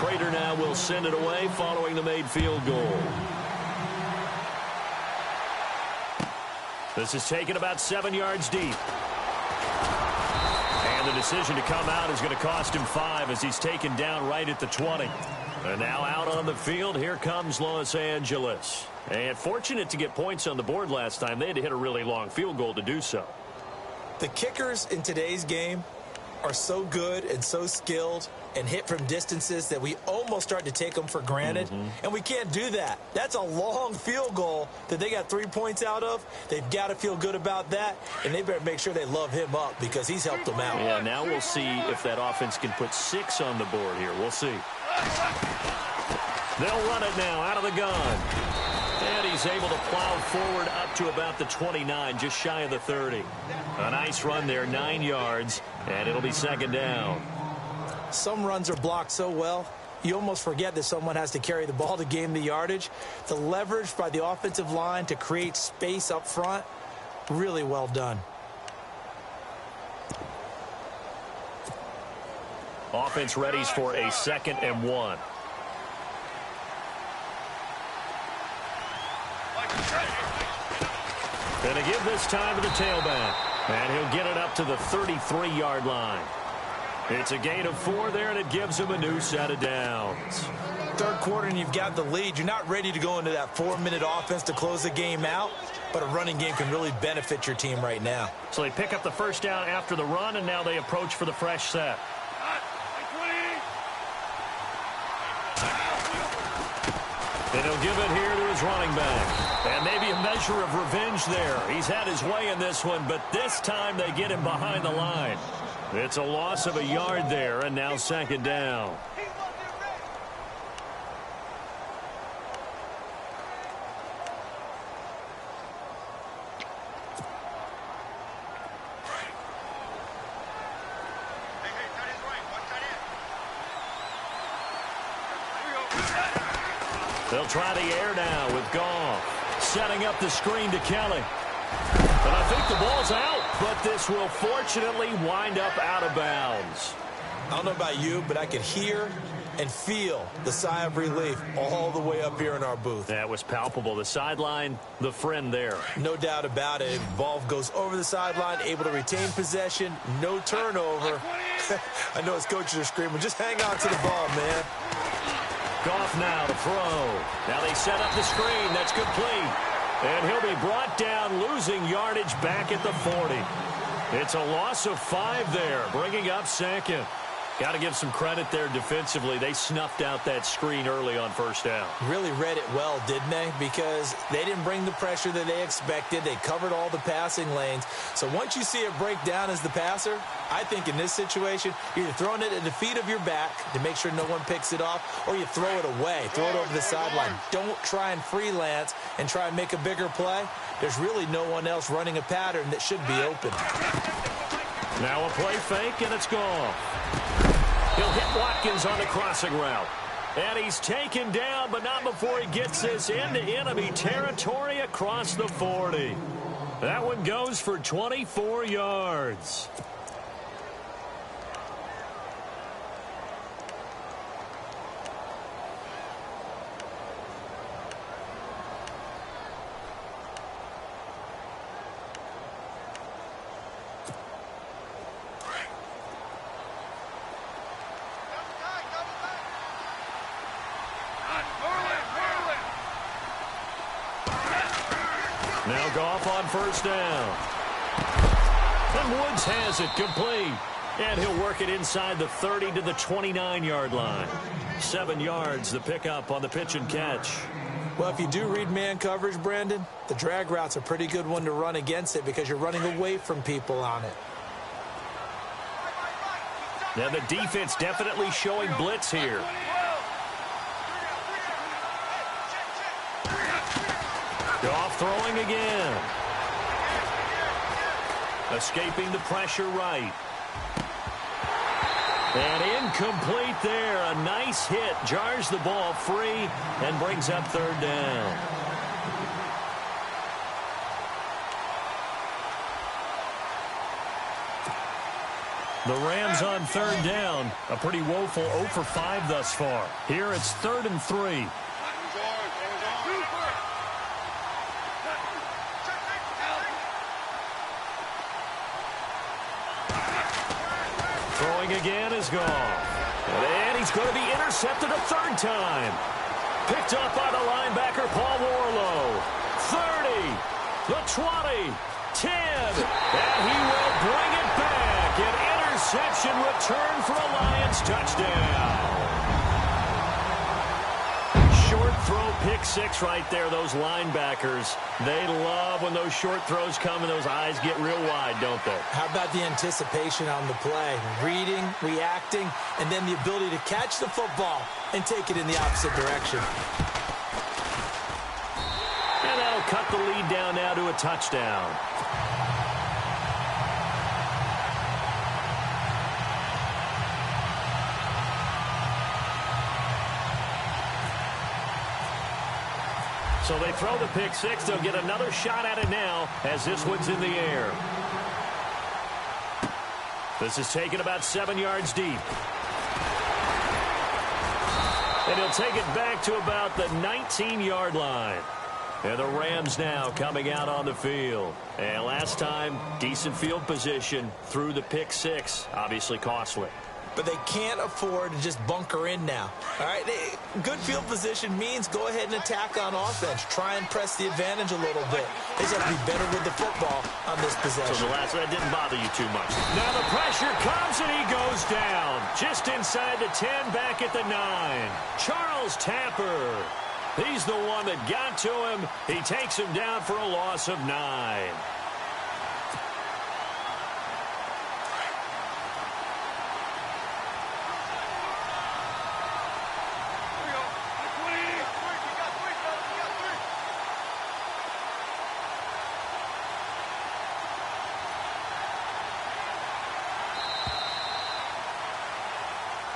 Prater now will send it away following the made field goal. This is taken about 7 yards deep. And the decision to come out is going to cost him 5 as he's taken down right at the 20. And now out on the field, here comes Los Angeles. And fortunate to get points on the board last time. They had to hit a really long field goal to do so. The kickers in today's game are so good and so skilled and hit from distances that we almost start to take them for granted. And we can't do that. That's a long field goal that they got 3 points out of. They've got to feel good about that, and they better make sure they love him up because he's helped them out. Yeah, now we'll see if that offense can put 6 on the board here. We'll see. They'll run it now out of the gun. And he's able to plow forward up to about the 29, just shy of the 30. A nice run there, 9 yards, and it'll be second down. Some runs are blocked so well, you almost forget that someone has to carry the ball to gain the yardage. The leverage by the offensive line to create space up front, really well done. Offense readies for a 2nd and 1. Going to give this time to the tailback. And he'll get it up to the 33-yard line. It's a gain of 4 there, and it gives him a new set of downs. Third quarter, and you've got the lead. You're not ready to go into that 4-minute offense to close the game out, but a running game can really benefit your team right now. So they pick up the first down after the run, and now they approach for the fresh set. And he'll give it here to his running back. And maybe a measure of revenge there. He's had his way in this one, but this time they get him behind the line. It's a loss of a yard there, and now second down. They'll try the air now with Goff. Setting up the screen to Kelly. And I think the ball's out, but this will fortunately wind up out of bounds. I don't know about you, but I could hear and feel the sigh of relief all the way up here in our booth. That was palpable. The sideline, the friend there. No doubt about it. Ball goes over the sideline, able to retain possession, no turnover. I know his coaches are screaming, just hang on to the ball, man. Goff now to throw. Now they set up the screen. That's complete. And he'll be brought down, losing yardage back at the 40. It's a loss of 5 there, bringing up second. Got to give some credit there defensively. They snuffed out that screen early on first down. Really read it well, didn't they? Because they didn't bring the pressure that they expected. They covered all the passing lanes. So once you see it break down as the passer, I think in this situation, you're either throwing it at the feet of your back to make sure no one picks it off, or you throw it away, throw it over the sideline. Don't try and freelance and try and make a bigger play. There's really no one else running a pattern that should be open. Now a play fake, and it's gone. He'll hit Watkins on the crossing route. And he's taken down, but not before he gets this into enemy territory across the 40. That one goes for 24 yards. Now Goff on first down. And Woods has it complete. And he'll work it inside the 30 to the 29-yard line. 7 yards, the pickup on the pitch and catch. Well, if you do read man coverage, Brandon, the drag route's a pretty good one to run against it because you're running away from people on it. Now the defense definitely showing blitz here. Goff throwing again. Escaping the pressure right. And incomplete there. A nice hit. Jars the ball free and brings up third down. The Rams on third down. A pretty woeful 0 for 5 thus far. Here it's 3rd and 3. Throwing again is gone. And he's going to be intercepted a 3rd time. Picked up by the linebacker, Paul Warlow. 30, the 20, 10. And he will bring it back. An interception, return for a Lions touchdown. Short throw, pick six right there. Those linebackers, they love when those short throws come and those eyes get real wide, don't they? How about the anticipation on the play? Reading, reacting, and then the ability to catch the football and take it in the opposite direction. And that'll cut the lead down now to a touchdown. So they throw the pick six. They'll get another shot at it now as this one's in the air. This is taken about 7 yards deep. And he'll take it back to about the 19-yard line. And the Rams now coming out on the field. And last time, decent field position through the pick six. Obviously costly. But they can't afford to just bunker in now. All right, good field position means go ahead and attack on offense. Try and press the advantage a little bit. They just have to be better with the football on this possession. So the last one didn't bother you too much. Now the pressure comes and he goes down. Just inside the 10, back at the 9. Charles Tapper. He's the one that got to him. He takes him down for a loss of 9.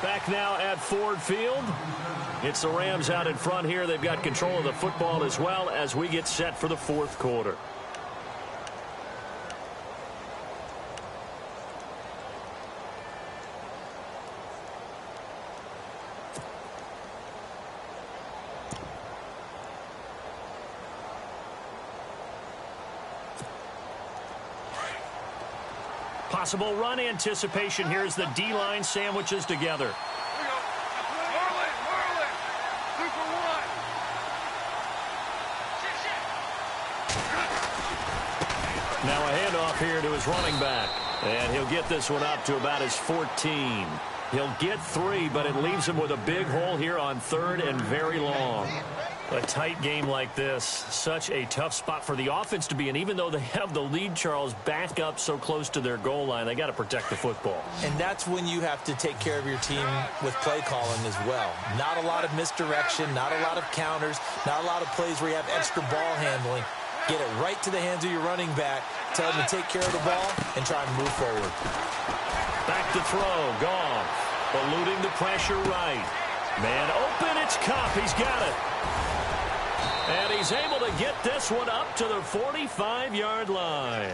Back now at Ford Field. It's the Rams out in front here. They've got control of the football as well as we get set for the fourth quarter. Possible run anticipation. Here's the D-line sandwiches together. Marlin, 2 for 1. Now a handoff here to his running back. And he'll get this one up to about his 14. He'll get 3, but it leaves him with a big hole here on 3rd and very long. A tight game like this, such a tough spot for the offense to be in. Even though they have the lead, Charles, back up so close to their goal line, they got to protect the football. And that's when you have to take care of your team with play calling as well. Not a lot of misdirection, not a lot of counters, not a lot of plays where you have extra ball handling. Get it right to the hands of your running back, tell him to take care of the ball, and try and move forward. Back to throw, Goff, eluding the pressure right. Man open, it's Kupp, he's got it. And he's able to get this one up to the 45-yard line.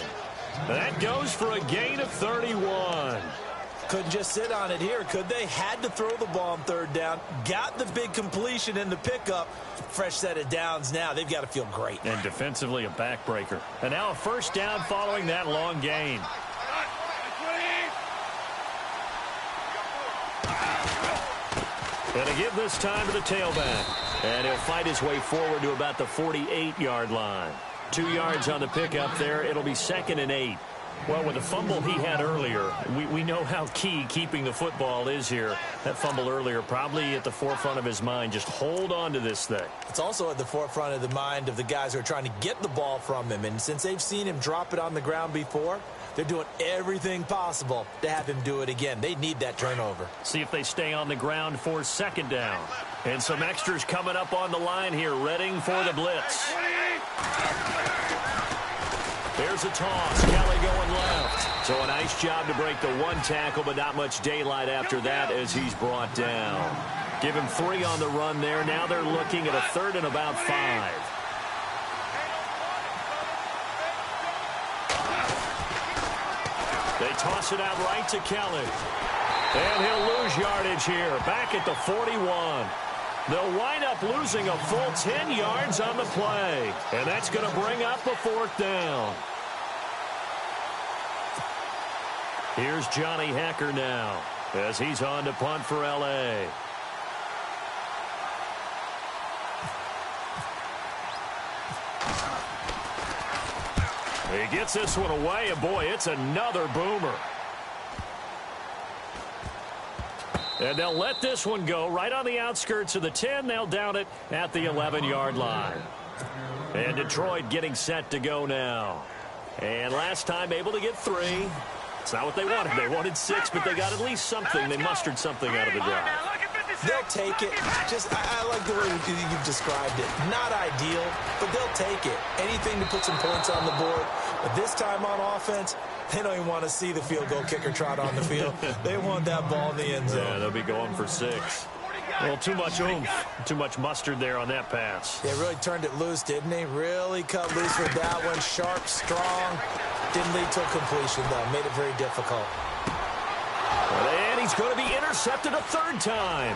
That goes for a gain of 31. Couldn't just sit on it here, could they? Had to throw the ball on 3rd down. Got the big completion in the pickup. Fresh set of downs now. They've got to feel great. And defensively a backbreaker. And now a first down following that long gain. And a give this time to the tailback. And he'll fight his way forward to about the 48-yard line. 2 yards on the pickup there. It'll be 2nd and 8. Well, with the fumble he had earlier, we know how key keeping the football is here. That fumble earlier probably at the forefront of his mind. Just hold on to this thing. It's also at the forefront of the mind of the guys who are trying to get the ball from him. And since they've seen him drop it on the ground before, they're doing everything possible to have him do it again. They need that turnover. See if they stay on the ground for 2nd down. And some extras coming up on the line here, readying for the blitz. There's a toss. Kelly going left. So a nice job to break the 1 tackle, but not much daylight after that as he's brought down. Give him 3 on the run there. Now they're looking at a 3rd and about 5. They toss it out right to Kelly. And he'll lose yardage here. Back at the 41. They'll wind up losing a full 10 yards on the play. And that's going to bring up a 4th down. Here's Johnny Hecker now as he's on to punt for L.A. He gets this one away, and boy, it's another boomer. And they'll let this one go right on the outskirts of the 10. They'll down it at the 11-yard line. And Detroit getting set to go now. And last time able to get 3. It's not what they wanted. They wanted 6, but they got at least something. They mustered something out of the drive. They'll take it. I like the way you've described it. Not ideal, but they'll take it. Anything to put some points on the board. But this time on offense, they don't even want to see the field goal kicker trot on the field. They want that ball in the end zone. Yeah, they'll be going for 6. Well, too much oomph, too much mustard there on that pass. They really turned it loose, didn't he? Really cut loose with that one. Sharp, strong. Didn't lead to a completion, though. Made it very difficult. And he's going to be intercepted a 3rd time.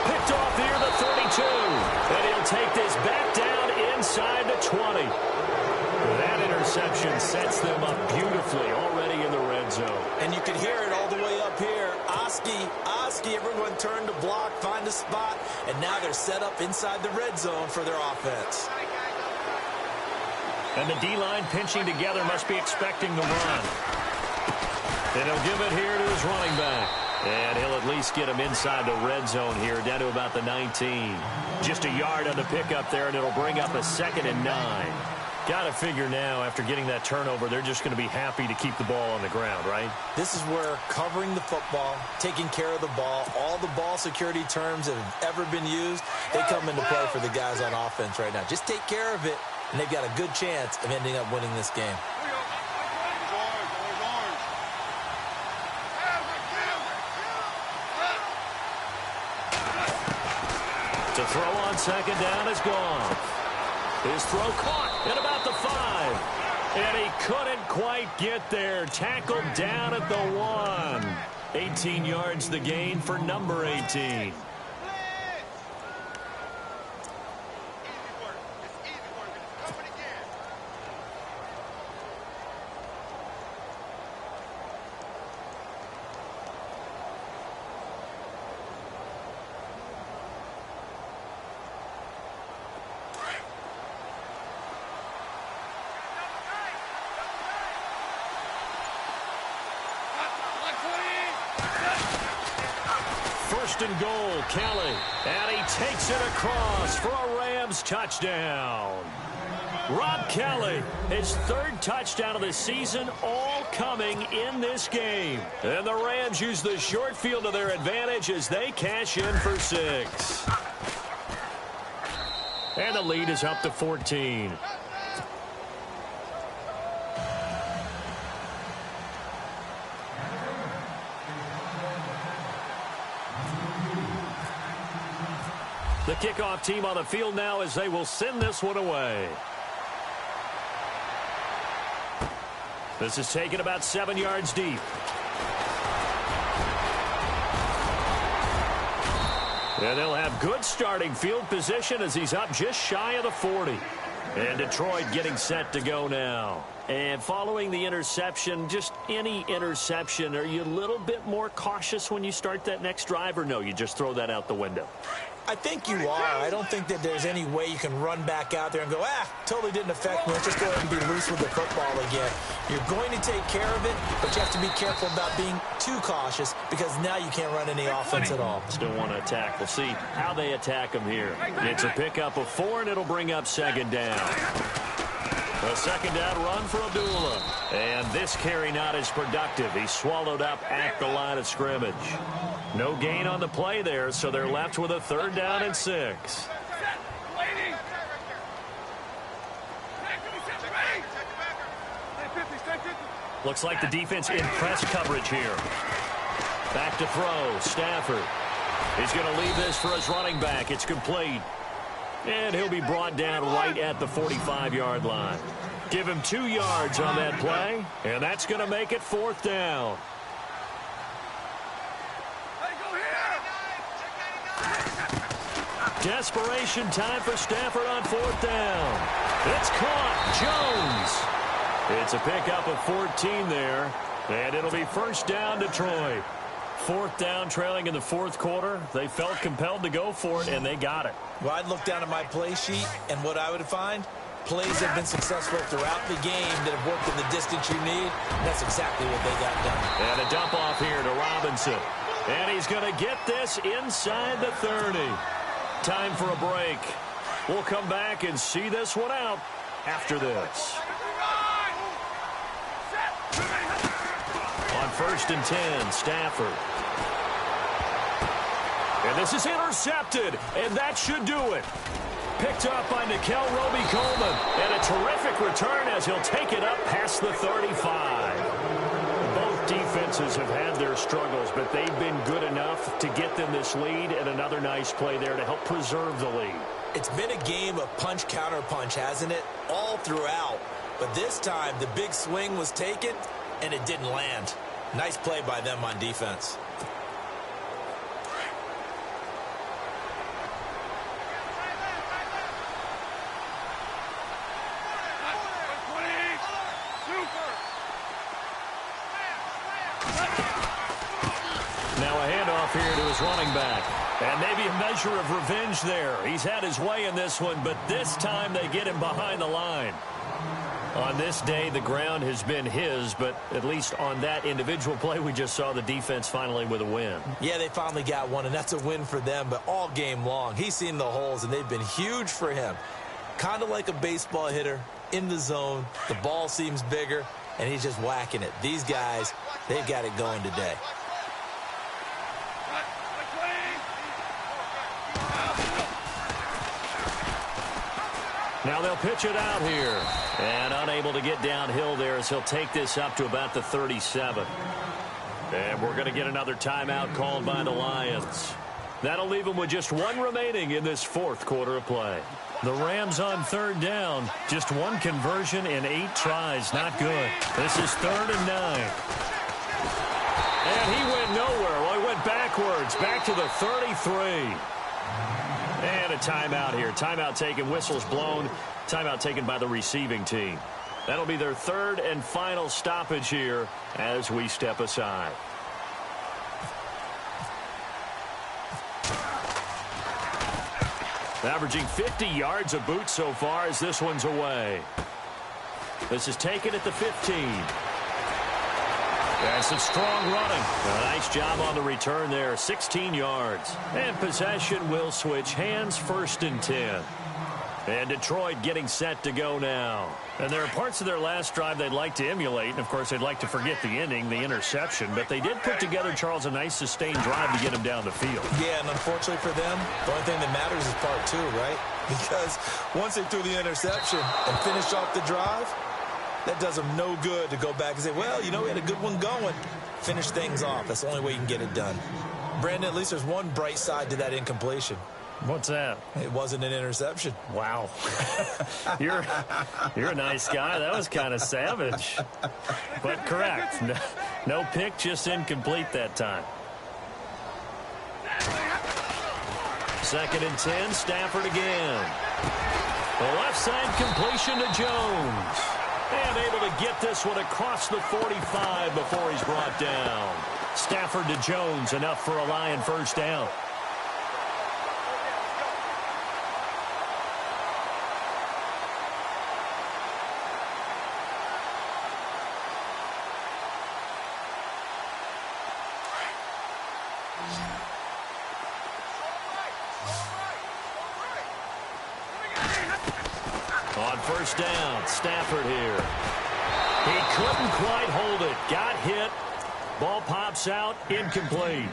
Picked off near the 32. And he'll take this back down inside the 20. That interception sets them up beautifully already in the red zone. And you can hear it all the way up here. Oski, everyone turned to block, find a spot, and now they're set up inside the red zone for their offense. And the D-line pinching together must be expecting the run. And he'll give it here to his running back. And he'll at least get him inside the red zone here, down to about the 19. Just a yard on the pickup there, and it'll bring up a 2nd and 9. Got to figure now, after getting that turnover, they're just going to be happy to keep the ball on the ground, right? This is where covering the football, taking care of the ball, all the ball security terms that have ever been used, they come into play for the guys on offense right now. Just take care of it, and they've got a good chance of ending up winning this game. To throw on 2nd down is gone. His throw caught at about the 5. And he couldn't quite get there. Tackled down at the 1. 18 yards the gain for number 18. And goal, Kelly, and he takes it across for a Rams touchdown. Rob Kelly, his 3rd touchdown of the season, all coming in this game. And the Rams use the short field to their advantage as they cash in for 6. And the lead is up to 14. The kickoff team on the field now as they will send this one away. This is taken about 7 yards deep. And they'll have good starting field position as he's up just shy of the 40. And Detroit getting set to go now. And following the interception, just any interception, are you a little bit more cautious when you start that next drive, or no, you just throw that out the window? I think you are. I don't think that there's any way you can run back out there and go, totally didn't affect me. Let's just go ahead and be loose with the football again. You're going to take care of it, but you have to be careful about being too cautious because now you can't run any offense at all. Still want to attack. We'll see how they attack him here. It's a pickup of 4, and it'll bring up 2nd down. A 2nd down run for Abdullah. And this carry not as productive. He's swallowed up at the line of scrimmage. No gain on the play there, so they're left with a 3rd down and 6. Looks like the defense in press coverage here. Back to throw. Stafford. He's going to leave this for his running back. It's complete. And he'll be brought down right at the 45-yard line. Give him 2 yards on that play, and that's going to make it 4th down. Desperation time for Stafford on 4th down. It's caught. Jones. It's a pickup of 14 there, and it'll be 1st down Detroit. 4th down, trailing in the 4th quarter. They felt compelled to go for it, and they got it. Well, I'd look down at my play sheet, and what I would find, plays have been successful throughout the game that have worked in the distance you need, and that's exactly what they got done. And a dump off here to Robinson. And he's going to get this inside the 30. Time for a break. We'll come back and see this one out after this. On 1st and 10, Stafford. And this is intercepted, and that should do it. Picked up by Nickel Roby-Coleman. And a terrific return as he'll take it up past the 35. Both defenses have had their struggles, but they've been good enough to get them this lead, and another nice play there to help preserve the lead. It's been a game of punch-counter-punch, hasn't it? All throughout. But this time, the big swing was taken, and it didn't land. Nice play by them on defense. Now a handoff here to his running back. And maybe a measure of revenge there. He's had his way in this one, but this time they get him behind the line. On this day, the ground has been his, but at least on that individual play, we just saw the defense finally with a win. Yeah, they finally got one, and that's a win for them, but all game long, he's seen the holes, and they've been huge for him. Kind of like a baseball hitter in the zone. The ball seems bigger, and he's just whacking it. These guys, they've got it going today. Now they'll pitch it out here. And unable to get downhill there as he'll take this up to about the 37. And we're going to get another timeout called by the Lions. That'll leave them with just one remaining in this 4th quarter of play. The Rams on 3rd down. Just one conversion in 8 tries. Not good. This is 3rd and 9. And he went nowhere. Well, he went backwards. Back to the 33. And a timeout here. Timeout taken, whistles blown. Timeout taken by the receiving team. That'll be their 3rd and final stoppage here as we step aside. Averaging 50 yards a boot so far as this one's away. This is taken at the 15. And some strong running. A nice job on the return there. 16 yards. And possession will switch hands. 1st and 10. And Detroit getting set to go now. And there are parts of their last drive they'd like to emulate. And, of course, they'd like to forget the inning, the interception. But they did put together, Charles, a nice sustained drive to get him down the field. Yeah, and unfortunately for them, the only thing that matters is part 2, right? Because once they threw the interception and finished off the drive, that does them no good to go back and say, well, you know, we had a good one going. Finish things off. That's the only way you can get it done. Brandon, at least there's one bright side to that incompletion. What's that? It wasn't an interception. Wow. You're a nice guy. That was kind of savage. But correct. No pick, just incomplete that time. 2nd and 10, Stafford again. The left side completion to Jones. And able to get this one across the 45 before he's brought down. Stafford to Jones, enough for a Lion 1st down. On 1st down, Stafford here. He couldn't quite hold it. Got hit. Ball pops out. Incomplete.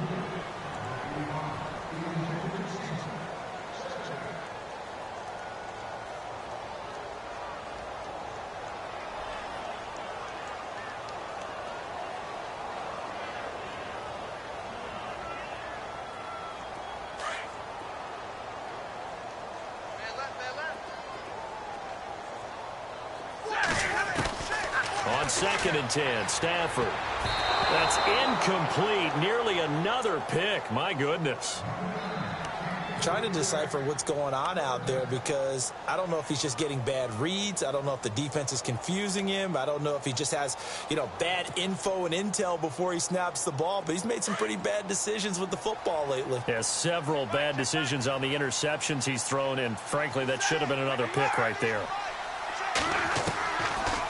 On 2nd and 10, Stafford. That's incomplete. Nearly another pick. My goodness. Trying to decipher what's going on out there because I don't know if he's just getting bad reads. I don't know if the defense is confusing him. I don't know if he just has, bad info and intel before he snaps the ball. But he's made some pretty bad decisions with the football lately. Yeah, several bad decisions on the interceptions he's thrown, and frankly, that should have been another pick right there.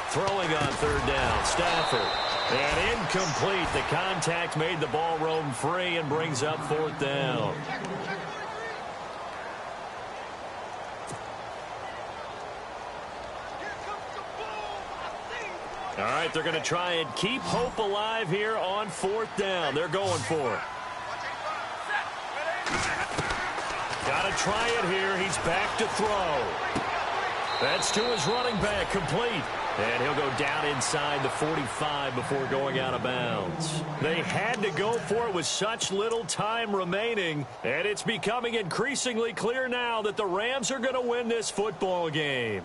Throwing on 3rd down, Stafford. And incomplete. The contact made the ball roam free and brings up 4th down. All right, they're going to try and keep hope alive here on 4th down. They're going for it. Got to try it here. He's back to throw. That's to his running back, complete. And he'll go down inside the 45 before going out of bounds. They had to go for it with such little time remaining, and it's becoming increasingly clear now that the Rams are going to win this football game.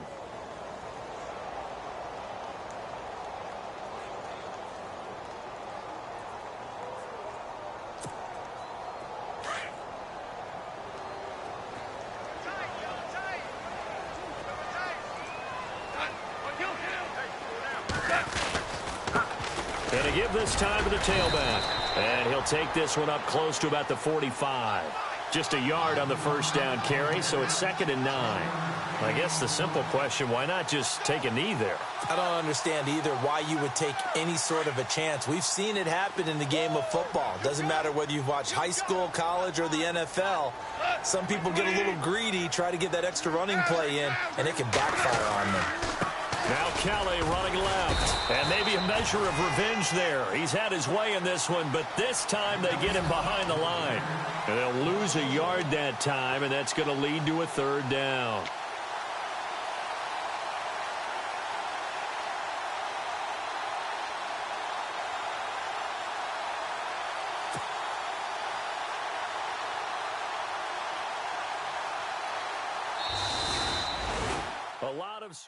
Going to give this time to the tailback. And he'll take this one up close to about the 45. Just a yard on the first down carry, so it's 2nd and 9. I guess the simple question, why not just take a knee there? I don't understand either why you would take any sort of a chance. We've seen it happen in the game of football. Doesn't matter whether you've watched high school, college, or the NFL. Some people get a little greedy, try to get that extra running play in, and it can backfire on them. Now Kelly running left, and maybe a measure of revenge there. He's had his way in this one, but this time they get him behind the line. And they'll lose a yard that time, and that's going to lead to a 3rd down. A lot of